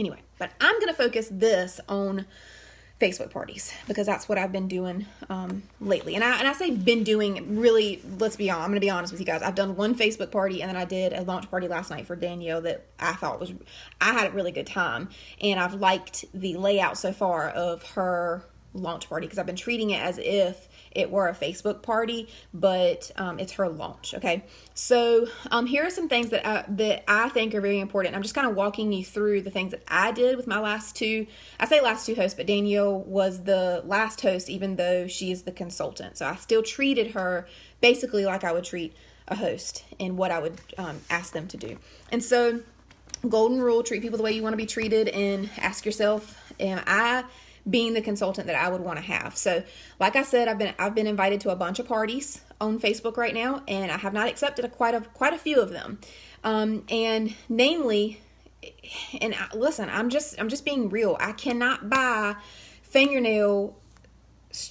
Anyway, but I'm going to focus this on Facebook parties because that's what I've been doing lately. And I say been doing, really, let's be honest, I'm going to be honest with you guys. I've done one Facebook party, and then I did a launch party last night for Danielle that I had a really good time. And I've liked the layout so far of her launch party because I've been treating it as if it were a Facebook party, but it's her launch. Okay, so here are some things that I think are very important. I'm just kind of walking you through the things that I did with my last two. I say last two hosts, but Danielle was the last host, even though she is the consultant. So I still treated her basically like I would treat a host and what I would ask them to do. And so, golden rule: treat people the way you want to be treated, and ask yourself, am I being the consultant that I would want to have? So like I said, I've been invited to a bunch of parties on Facebook right now, and I have not accepted quite a few of them. And namely, and listen, I'm just being real. I cannot buy fingernail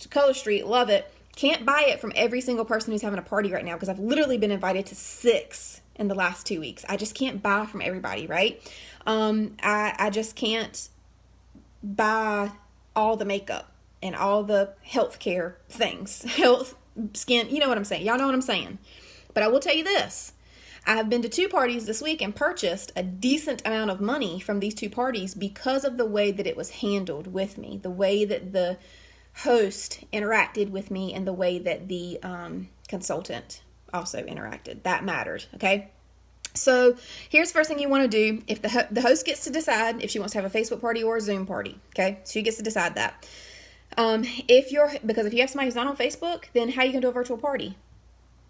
Color Street, love it. Can't buy it from every single person who's having a party right now because I've literally been invited to 6 in the last 2 weeks. I just can't buy from everybody, right? I just can't buy all the makeup and all the healthcare things, health, skin, you know what I'm saying. Y'all know what I'm saying. But I will tell you this. I have been to 2 parties this week and purchased a decent amount of money from these 2 parties because of the way that it was handled with me, the way that the host interacted with me, and the way that the consultant also interacted. That mattered, okay? So here's the first thing you want to do. If the host gets to decide if she wants to have a Facebook party or a Zoom party, okay? She gets to decide that. Because if you have somebody who's not on Facebook, then how are you going to do a virtual party?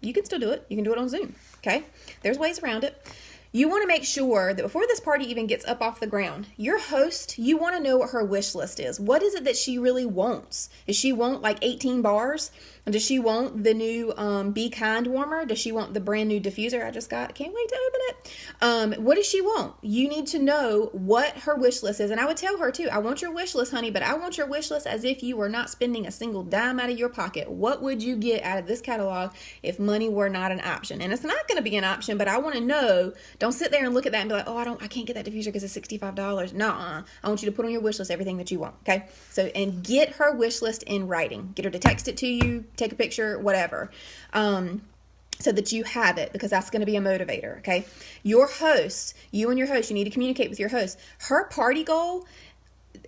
You can still do it. You can do it on Zoom, okay? There's ways around it. You want to make sure that before this party even gets up off the ground, your host, you want to know what her wish list is. What is it that she really wants? Does she want like 18 bars? Does she want the new Be Kind warmer? Does she want the brand new diffuser I just got? Can't wait to open it. What does she want? You need to know what her wish list is. And I would tell her too, I want your wish list, honey, but I want your wish list as if you were not spending a single dime out of your pocket. What would you get out of this catalog if money were not an option? And it's not going to be an option, but I want to know. Don't sit there and look at that and be like, oh, I can't get that diffuser because it's $65. Nuh-uh. I want you to put on your wish list everything that you want, okay? So, and get her wish list in writing. Get her to text it to you, take a picture, whatever, so that you have it, because that's going to be a motivator, okay? Your host, you and your host, you need to communicate with your host. Her party goal,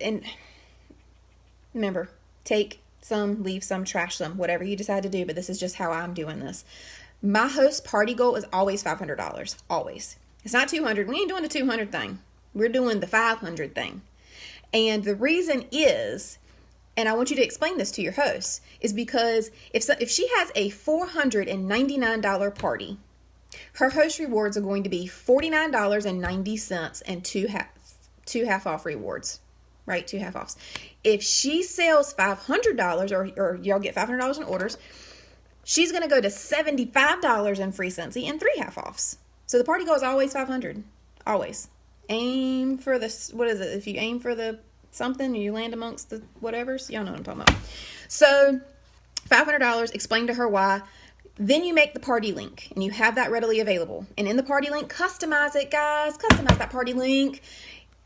and remember, take some, leave some, trash some, whatever you decide to do, but this is just how I'm doing this. My host's party goal is always $500, always. It's not 200. We ain't doing the 200 thing. We're doing the 500 thing. And the reason is, and I want you to explain this to your host, is because if she has a $499 party, her host rewards are going to be $49.90 and two half off rewards, right? 2 half offs. If she sells $500 or y'all get $500 in orders, she's going to go to $75 in free Scentsy and 3 half offs. So the party goal is always 500. Always. Aim for the, what is it? If you aim for the something, you land amongst the whatevers. Y'all know what I'm talking about. So $500, explain to her why. Then you make the party link and you have that readily available. And in the party link, customize it, guys. Customize that party link.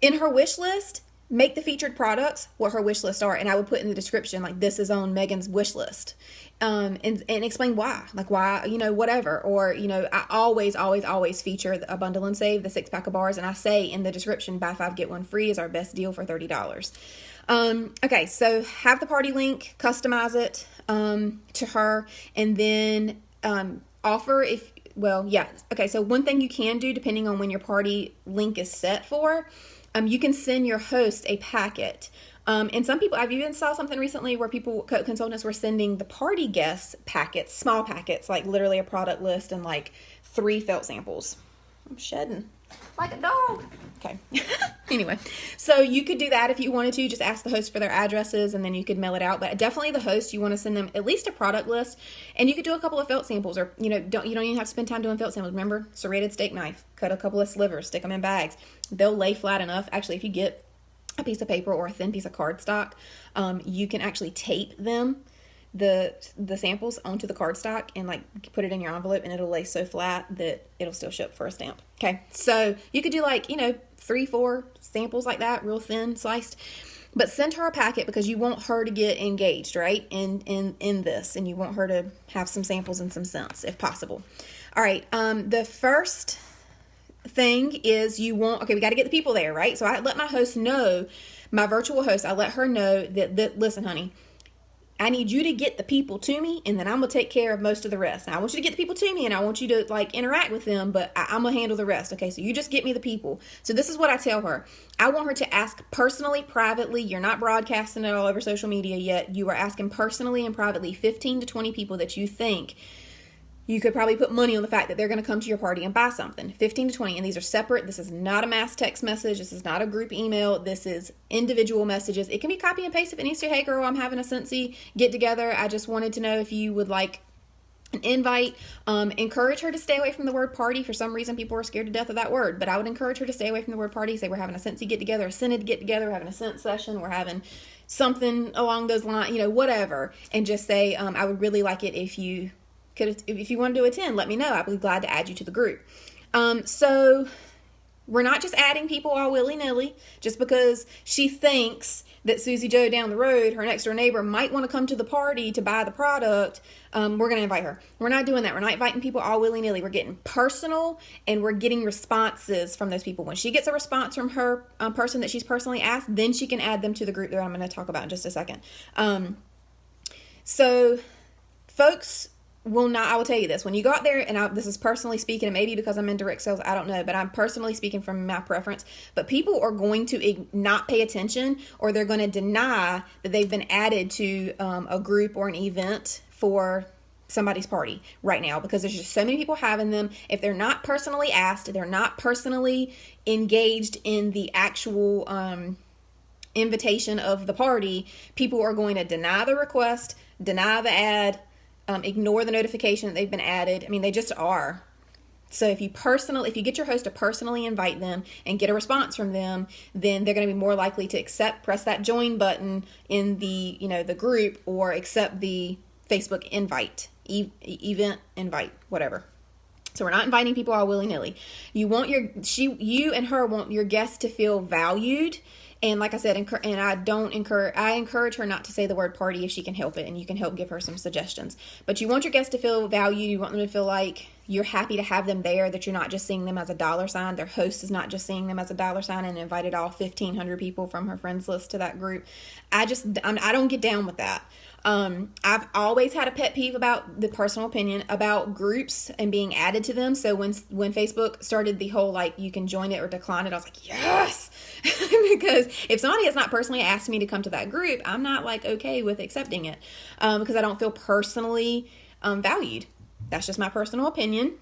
In her wish list, make the featured products what her wish lists are. And I would put in the description, like, this is on Megan's wish list. And explain why, like why, whatever. Or, I always feature a bundle and save, the 6-pack of bars. And I say in the description, buy 5, get 1 free is our best deal for $30. Okay, so have the party link, customize it to her, and then offer Okay, so one thing you can do, depending on when your party link is set for, you can send your host a packet. And some people, I've even saw something recently where consultants were sending the party guests packets, small packets, like literally a product list and like 3 felt samples. I'm shedding like a dog. Okay. Anyway, so you could do that if you wanted to. Just ask the host for their addresses and then you could mail it out. But definitely the host, you want to send them at least a product list, and you could do a couple of felt samples, or you don't even have to spend time doing felt samples. Remember, serrated steak knife, cut a couple of slivers, stick them in bags. They'll lay flat enough. Actually, if you get a piece of paper or a thin piece of cardstock, you can actually tape them the samples onto the cardstock and like put it in your envelope, and it'll lay so flat that it'll still ship for a stamp. Okay, so you could do like, 3-4 samples like that, real thin sliced. But send her a packet because you want her to get engaged, right, in this, and you want her to have some samples and some scents if possible. All right, the first thing is we got to get the people there, right? So I let my host know, my virtual host, I let her know that listen, honey, I need you to get the people to me, and then I'm going to take care of most of the rest. Now, I want you to get the people to me, and I want you to, like, interact with them, but I'm going to handle the rest, okay? So you just get me the people. So this is what I tell her. I want her to ask personally, privately. You're not broadcasting it all over social media yet. You are asking personally and privately 15 to 20 people that you think you could probably put money on the fact that they're going to come to your party and buy something. 15 to 20. And these are separate. This is not a mass text message. This is not a group email. This is individual messages. It can be copy and paste if it needs to. Hey, girl, I'm having a Scentsy get together. I just wanted to know if you would like an invite. Encourage her to stay away from the word party. For some reason, people are scared to death of that word. But I would encourage her to stay away from the word party. Say we're having a Scentsy get together, a scented get together, we're having a scent session, we're having something along those lines, whatever. And just say, I would really like it if you wanted to attend, let me know. I'd be glad to add you to the group. So we're not just adding people all willy-nilly just because she thinks that Susie Joe down the road, her next door neighbor, might want to come to the party to buy the product. We're going to invite her. We're not doing that. We're not inviting people all willy-nilly. We're getting personal, and we're getting responses from those people. When she gets a response from her person that she's personally asked, then she can add them to the group that I'm going to talk about in just a second. So folks I will tell you this, when you go out there, and this is personally speaking, and maybe because I'm in direct sales, I don't know, but I'm personally speaking from my preference, but people are going to not pay attention, or they're going to deny that they've been added to a group or an event for somebody's party right now, because there's just so many people having them. If they're not personally asked, they're not personally engaged in the actual invitation of the party, people are going to deny the request, deny the ad, ignore the notification that they've been added. I mean, they just are. So if you get your host to personally invite them and get a response from them, then they're going to be more likely to press that join button in the, the group, or accept the Facebook invite, event invite, whatever. So we're not inviting people all willy-nilly. You and her want your guests to feel valued. And like I said, I encourage her not to say the word party if she can help it, and you can help give her some suggestions. But you want your guests to feel valued. You want them to feel like you're happy to have them there, that you're not just seeing them as a dollar sign. Their host is not just seeing them as a dollar sign and invited all 1,500 people from her friends list to that group. I don't get down with that. I've always had a pet peeve about the personal opinion about groups and being added to them. So when Facebook started the whole, like, you can join it or decline it, I was like, yes, because if somebody has not personally asked me to come to that group, I'm not like okay with accepting it, because I don't feel personally valued. That's just my personal opinion.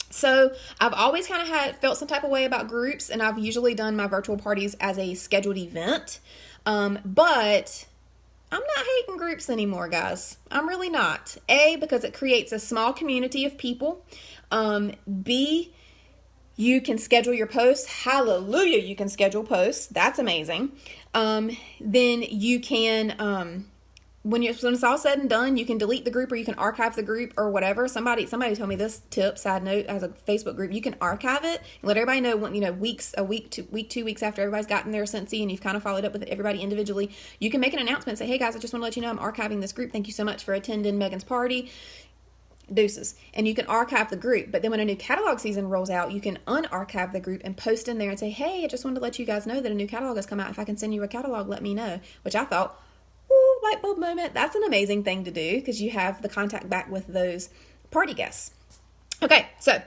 So I've always kind of felt some type of way about groups, and I've usually done my virtual parties as a scheduled event. But I'm not hating groups anymore, guys. I'm really not. A, because it creates a small community of people. B, you can schedule your posts. Hallelujah, you can schedule posts. That's amazing. Then you can, when it's all said and done, you can delete the group, or you can archive the group, or whatever. Somebody told me this tip, side note, as a Facebook group, you can archive it and let everybody know when, a week, 2 weeks after everybody's gotten their Scentsy and you've kind of followed up with everybody individually. You can make an announcement, say, hey guys, I just want to let you know I'm archiving this group. Thank you so much for attending Megan's party. Deuces. And you can archive the group. But then when a new catalog season rolls out, you can unarchive the group and post in there and say, hey, I just wanted to let you guys know that a new catalog has come out. If I can send you a catalog, let me know. Which I thought, light bulb moment. That's an amazing thing to do, because you have the contact back with those party guests. Okay, so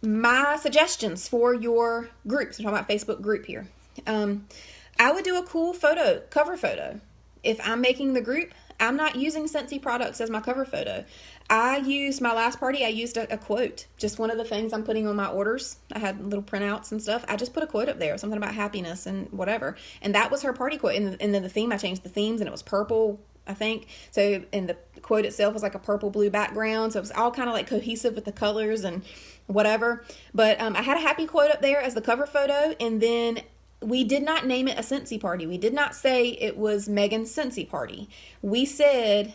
my suggestions for your groups. We're talking about Facebook group here. I would do a cool cover photo. If I'm making the group, I'm not using Scentsy products as my cover photo. My last party, I used a quote. Just one of the things I'm putting on my orders. I had little printouts and stuff. I just put a quote up there, something about happiness and whatever. And that was her party quote. And then the theme, I changed the themes, and it was purple, I think. So, and the quote itself was like a purple-blue background. So it was all kind of like cohesive with the colors and whatever. But I had a happy quote up there as the cover photo. And then we did not name it a Scentsy party. We did not say it was Megan's Scentsy party. We said,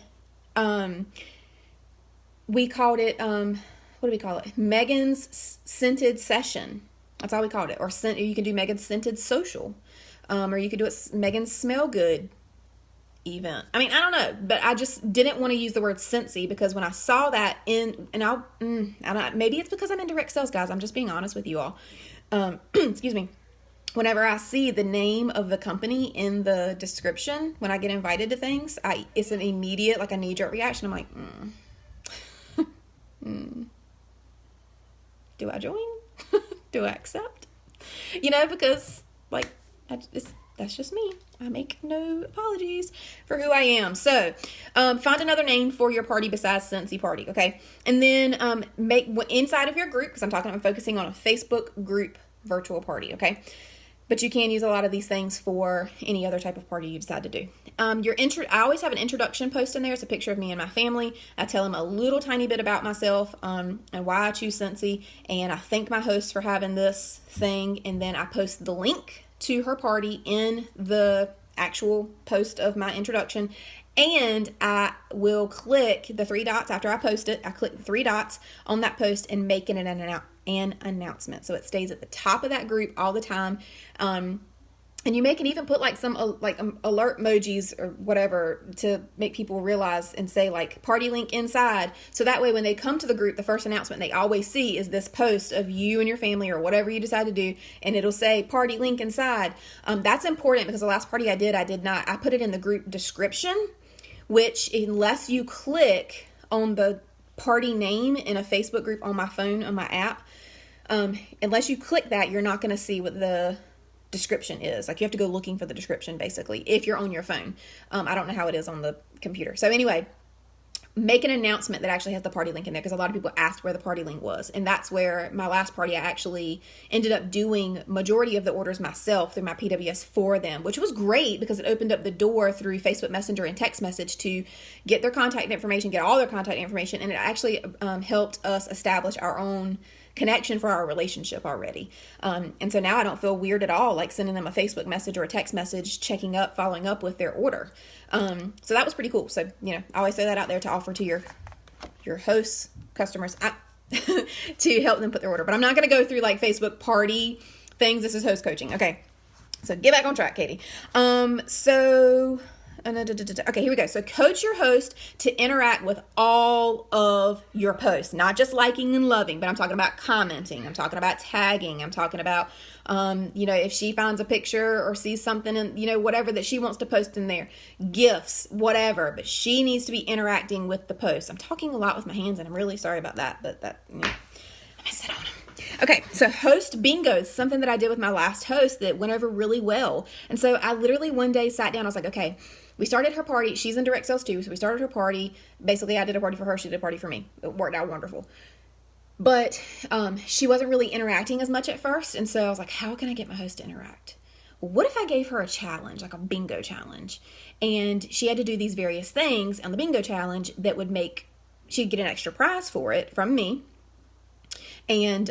we called it, what do we call it? Megan's Scented Session. That's all we called it. Or you can do Megan's Scented Social. Or you could do it Megan's Smell Good event. I mean, I don't know, but I just didn't want to use the word Scentsy because when I saw that I don't, maybe it's because I'm in direct sales, guys. I'm just being honest with you all. Excuse me. Whenever I see the name of the company in the description, when I get invited to things, it's an immediate, like a knee-jerk reaction. I'm like, do I join? Do I accept? Because like, that's just me. I make no apologies for who I am. So, find another name for your party besides Scentsy Party, okay? And then make inside of your group, because I'm focusing on a Facebook group virtual party, okay? But you can use a lot of these things for any other type of party you decide to do. I always have an introduction post in there. It's a picture of me and my family. I tell them a little tiny bit about myself and why I choose Scentsy. And I thank my host for having this thing. And then I post the link to her party in the actual post of my introduction. And I will click the 3 dots after I post it. I click the 3 dots on that post and make it an announcement. So it stays at the top of that group all the time. And you can even put like some alert emojis or whatever to make people realize and say like party link inside. So that way when they come to the group, the first announcement they always see is this post of you and your family or whatever you decide to do. And it'll say party link inside. That's important because the last party I put it in the group description, which unless you click on the party name in a Facebook group on my phone, on my app, unless you click that, you're not going to see what the description is. Like you have to go looking for the description basically if you're on your phone. I don't know how it is on the computer. So anyway, make an announcement that actually has the party link in there because a lot of people asked where the party link was. And that's where my last party, I actually ended up doing majority of the orders myself through my PWS for them, which was great because it opened up the door through Facebook Messenger and text message to get their contact information, get all their contact information. And it actually helped us establish our own connection for our relationship already. And so now I don't feel weird at all, like sending them a Facebook message or a text message, following up with their order. So that was pretty cool. So, I always throw that out there to offer to your hosts, customers, to help them put their order. But I'm not going to go through like Facebook party things. This is host coaching. Okay. So get back on track, Katie. Okay, here we go. So coach your host to interact with all of your posts, not just liking and loving, but I'm talking about commenting. I'm talking about tagging. I'm talking about, if she finds a picture or sees something and, whatever that she wants to post in there, gifts, whatever, but she needs to be interacting with the post. I'm talking a lot with my hands and I'm really sorry about that, but I messed it on them. Okay, so host bingos, something that I did with my last host that went over really well. And so I literally one day sat down, I was like, okay, we started her party. She's in direct sales too. So we started her party. Basically, I did a party for her. She did a party for me. It worked out wonderful. But she wasn't really interacting as much at first. And so I was like, how can I get my host to interact? Well, what if I gave her a challenge, like a bingo challenge? And she had to do these various things on the bingo challenge that would she'd get an extra prize for it from me. And,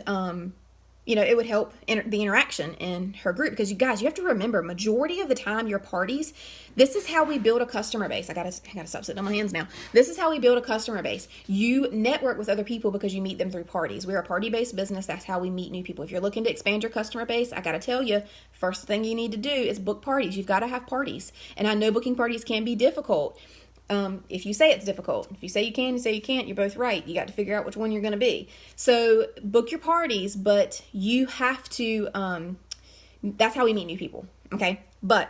it would help the interaction in her group because you guys, you have to remember majority of the time your parties, this is how we build a customer base. I gotta stop sitting on my hands now. This is how we build a customer base. You network with other people because you meet them through parties. We're a party-based business. That's how we meet new people. If you're looking to expand your customer base, I gotta tell you, first thing you need to do is book parties. You've got to have parties. And I know booking parties can be difficult. If you say it's difficult, if you say you can, you say you can't, you're both right. You got to figure out which one you're going to be. So book your parties, but you have to, that's how we meet new people. Okay. But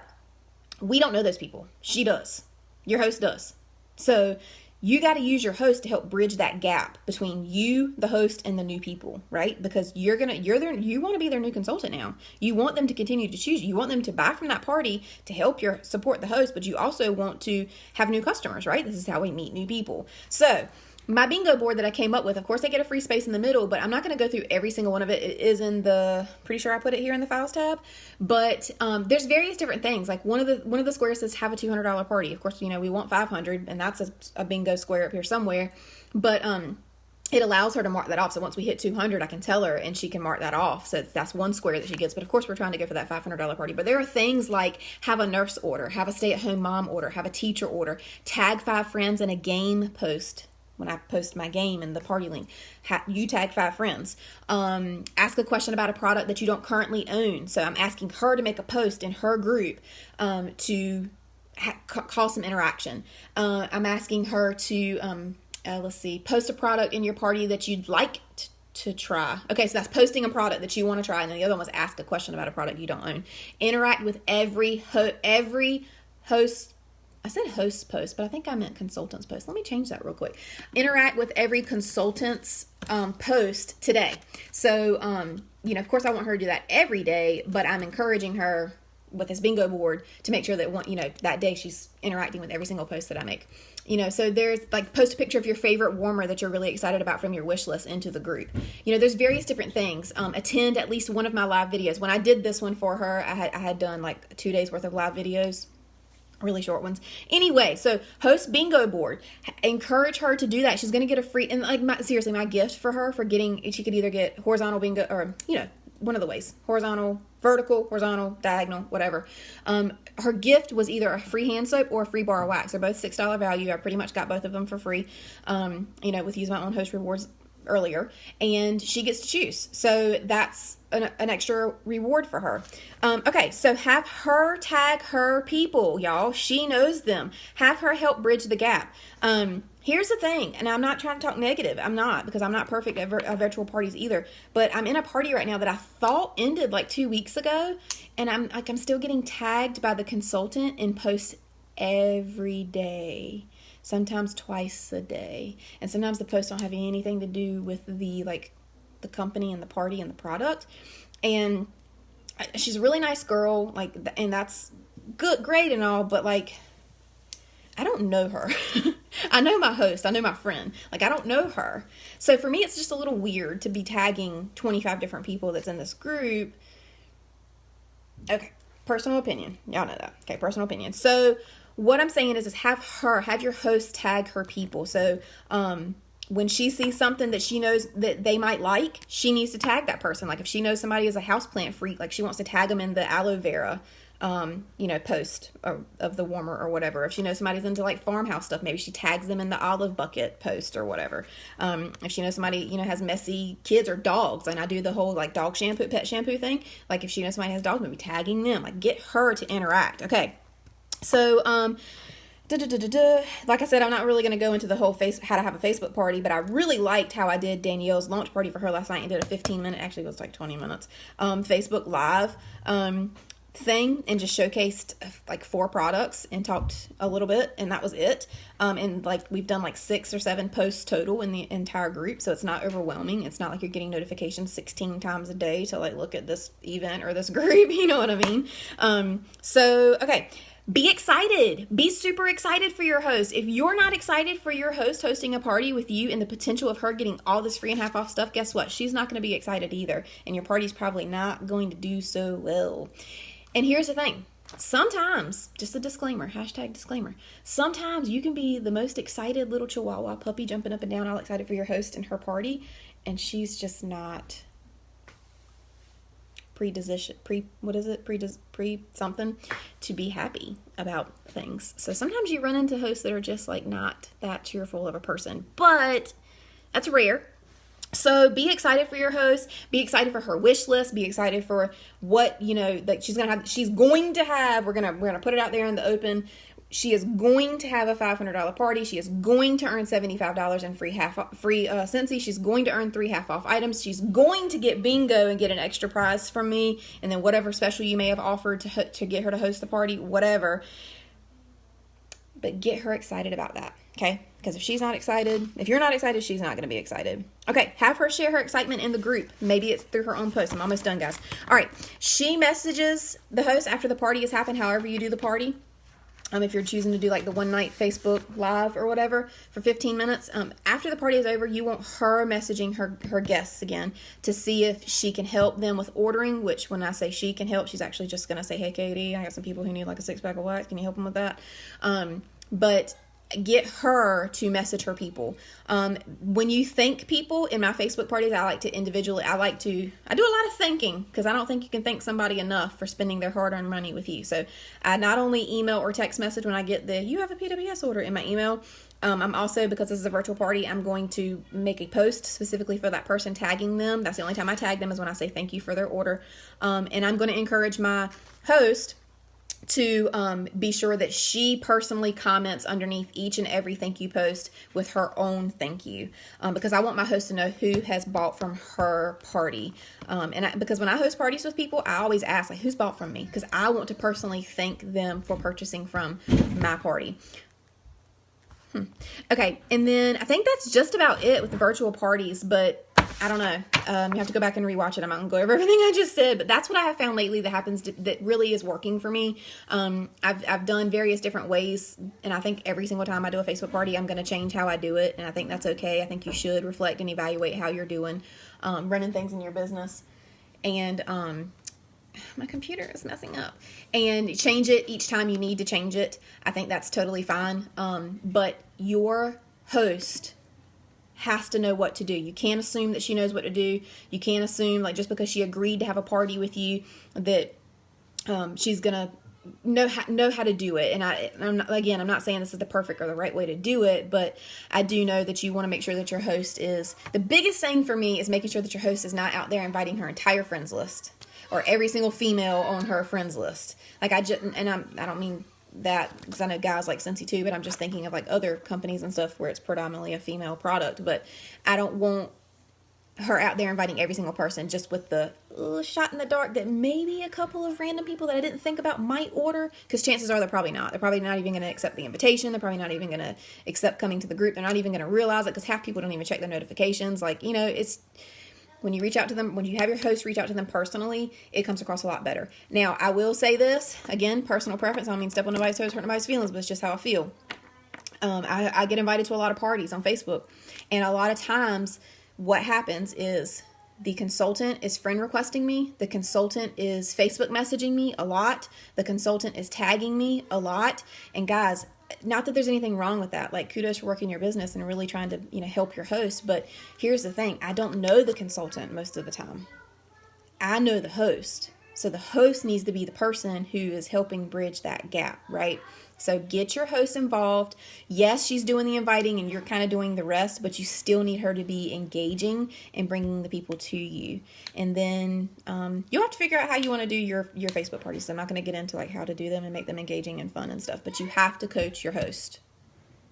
we don't know those people. She does. Your host does. So you got to use your host to help bridge that gap between you, the host, and the new people, right? Because you want to be their new consultant now. You want them to continue to choose you. You want them to buy from that party to help support the host, but you also want to have new customers, right? This is how we meet new people. So my bingo board that I came up with, of course, I get a free space in the middle, but I'm not going to go through every single one of it. It is in pretty sure I put it here in the files tab, but there's various different things. Like one of the squares says have a $200 party. Of course, we want 500 and that's a bingo square up here somewhere, but it allows her to mark that off. So once we hit 200, I can tell her and she can mark that off. So that's one square that she gets. But of course, we're trying to go for that $500 party. But there are things like have a nurse order, have a stay-at-home mom order, have a teacher order, tag 5 friends in a game post. When I post my game in the party link, you tag 5 friends. Ask a question about a product that you don't currently own. So I'm asking her to make a post in her group to cause some interaction. I'm asking her to... post a product in your party that you'd like to try. Okay, so that's posting a product that you want to try, and then the other one was ask a question about a product you don't own. Interact with every host. I said host post, but I think I meant consultant's post. Let me change that real quick. Interact with every consultant's post today. So, of course, I want her to do that every day, but I'm encouraging her with this bingo board to make sure that that day she's interacting with every single post that I make. So there's like post a picture of your favorite warmer that you're really excited about from your wish list into the group. There's various different things. Attend at least one of my live videos. When I did this one for her, I had done like 2 days worth of live videos, really short ones. Anyway, so host bingo board. Encourage her to do that. She's going to get a free, and seriously, my gift for her for getting, she could either get horizontal bingo or, one of the ways, horizontal, vertical, horizontal, diagonal, whatever. Her gift was either a free hand soap or a free bar of wax. They're both $6 value. I pretty much got both of them for free, with Use My Own Host Rewards earlier, and she gets to choose. So that's an extra reward for her. Okay, so have her tag her people, y'all. She knows them. Have her help bridge the gap. Here's the thing, and I'm not trying to talk negative. I'm not, because I'm not perfect at virtual parties either. But I'm in a party right now that I thought ended like 2 weeks ago, and I'm still getting tagged by the consultant in posts every day. Sometimes twice a day. And sometimes the posts don't have anything to do with the company and the party and the product. And she's a really nice girl, and that's good, great and all, but I don't know her. I know my host. I know my friend. I don't know her. So for me, it's just a little weird to be tagging 25 different people that's in this group. Okay. Personal opinion. Y'all know that. Okay. Personal opinion. So what I'm saying is have your host tag her people. So, when she sees something that she knows that they might like, she needs to tag that person. If she knows somebody is a houseplant freak, she wants to tag them in the aloe vera, post of the warmer or whatever. If she knows somebody's into farmhouse stuff, maybe she tags them in the olive bucket post or whatever. If she knows somebody, has messy kids or dogs, and I do the whole dog shampoo, pet shampoo thing. If she knows somebody has dogs, maybe tagging them, get her to interact. Okay. So, like I said, I'm not really going to go into the whole how to have a Facebook party, but I really liked how I did Danielle's launch party for her last night and did a 15-minute, actually it was 20 minutes, Facebook Live thing, and just showcased 4 products and talked a little bit, and that was it. And we've done 6 or 7 posts total in the entire group, so it's not overwhelming. It's not you're getting notifications 16 times a day to look at this event or this group, you know what I mean? So, okay. Be excited. Be super excited for your host. If you're not excited for your host hosting a party with you and the potential of her getting all this free and half off stuff, guess what? She's not going to be excited either. And your party's probably not going to do so well. And here's the thing. Sometimes, just a disclaimer, #disclaimer. Sometimes you can be the most excited little chihuahua puppy jumping up and down all excited for your host and her party, and she's just not something to be happy about things. So sometimes you run into hosts that are just not that cheerful of a person, but that's rare. So be excited for your host, be excited for her wish list, be excited for what, that she's going to have, we're going to put it out there in the open. She is going to have a $500 party. She is going to earn $75 in free Scentsy. She's going to earn 3 half-off items. She's going to get bingo and get an extra prize from me, and then whatever special you may have offered to get her to host the party, whatever. But get her excited about that, okay? Because if you're not excited, she's not going to be excited. Okay, have her share her excitement in the group. Maybe it's through her own post. I'm almost done, guys. All right, she messages the host after the party has happened, however you do the party. If you're choosing to do the one night Facebook Live or whatever for 15 minutes, after the party is over, you want her messaging her guests again to see if she can help them with ordering, which when I say she can help, she's actually just going to say, hey, Katie, I got some people who need a 6-pack of wax. Can you help them with that? But get her to message her people. When you thank people in my Facebook parties, I do a lot of thanking, because I don't think you can thank somebody enough for spending their hard-earned money with you. So I not only email or text message when I get you have a PWS order in my email. I'm also, because this is a virtual party, I'm going to make a post specifically for that person, tagging them. That's the only time I tag them, is when I say thank you for their order. And I'm going to encourage my host to be sure that she personally comments underneath each and every thank you post with her own thank you, because I want my host to know who has bought from her party. Because when I host parties with people, I always ask, like, who's bought from me, because I want to personally thank them for purchasing from my party. Okay, and then I think that's just about it with the virtual parties, but I don't know. You have to go back and rewatch it. I'm not going to go over everything I just said, but that's what I have found lately that really is working for me. I've done various different ways, and I think every single time I do a Facebook party, I'm going to change how I do it, and I think that's okay. I think you should reflect and evaluate how you're doing, running things in your business. And my computer is messing up, and change it each time you need to change it. I think that's totally fine. But your host has to know what to do. You can't assume that she knows what to do. You can't assume, like, just because she agreed to have a party with you, that she's gonna know how to do it. And I'm not saying this is the perfect or the right way to do it, but I do know that you want to make sure that your host is, the biggest thing for me is making sure that your host is not out there inviting her entire friends list, or every single female on her friends list. Like, I don't mean that, because I know guys like Scentsy too, but I'm just thinking of like other companies and stuff where it's predominantly a female product. But I don't want her out there inviting every single person just with the shot in the dark that maybe a couple of random people that I didn't think about might order, because chances are they're probably not. They're probably not even going to accept the invitation. They're probably not even going to accept coming to the group. They're not even going to realize it, because half people don't even check their notifications. Like, it's, when you reach out to them, when you have your host reach out to them personally, it comes across a lot better. Now, I will say this, again, personal preference. I don't mean step on nobody's toes, hurt nobody's feelings, but it's just how I feel. I get invited to a lot of parties on Facebook, and a lot of times what happens is the consultant is friend requesting me. The consultant is Facebook messaging me a lot. The consultant is tagging me a lot. And guys, not that there's anything wrong with that. Like, kudos for working your business and really trying to, help your host. But here's the thing. I don't know the consultant most of the time. I know the host. So the host needs to be the person who is helping bridge that gap, right? So get your host involved. Yes, she's doing the inviting and you're kind of doing the rest, but you still need her to be engaging and bringing the people to you. And then you'll have to figure out how you want to do your Facebook parties. So I'm not going to get into like how to do them and make them engaging and fun and stuff, but you have to coach your host.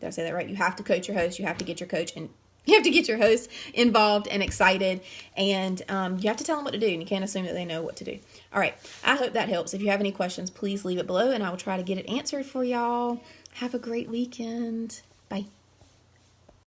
Did I say that right? You have to coach your host. You have to get your coach and you have to get your host involved and excited, and you have to tell them what to do, and you can't assume that they know what to do. All right, I hope that helps. If you have any questions, please leave it below, and I will try to get it answered for y'all. Have a great weekend. Bye.